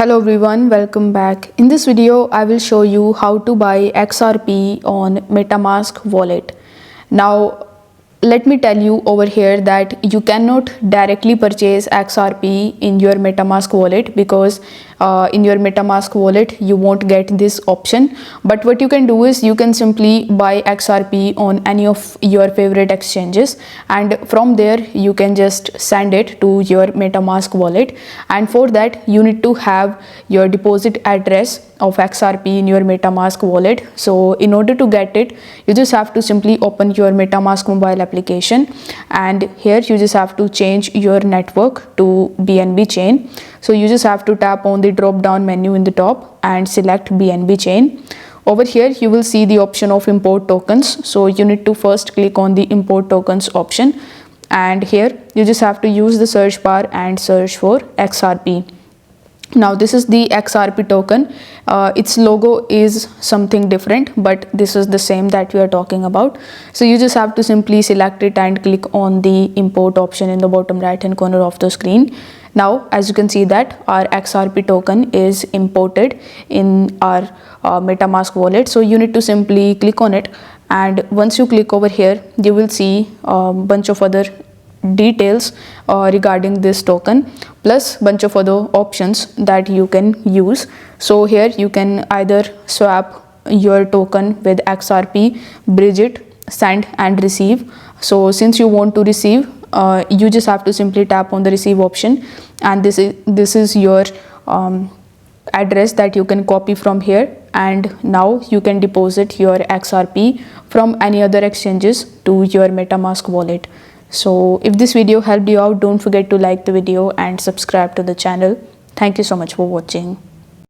Hello everyone, welcome back. In this video, I will show you how to buy XRP on Metamask Wallet. Now, let me tell you over here that you cannot directly purchase XRP in your Metamask wallet because in your Metamask wallet you won't get this option. But what you can do is you can simply buy XRP on any of your favorite exchanges, and from there you can just send it to your Metamask wallet. And for that you need to have your deposit address of XRP in your Metamask wallet. So in order to get it, you just have to simply open your Metamask mobile application, and here you just have to change your network to BNB chain. So you just have to tap on the drop down menu in the top and select BNB chain. Over here you will see the option of import tokens. So you need to first click on the import tokens option, and here you just have to use the search bar and search for XRP. Now this is the XRP token. Its logo is something different, but this is the same that we are talking about. So you just have to simply select it and click on the import option in the bottom right hand corner of the screen. Now as you can see that our XRP token is imported in our Metamask wallet. So you need to simply click on it, and once you click over here you will see a bunch of other details regarding this token, plus bunch of other options that you can use. So here you can either swap your token with XRP, bridge it, send and receive. So since you want to receive, you just have to simply tap on the receive option, and this is your address that you can copy from here, and now you can deposit your XRP from any other exchanges to your Metamask wallet. So if this video helped you out, don't forget to like the video and subscribe to the channel. Thank you so much for watching.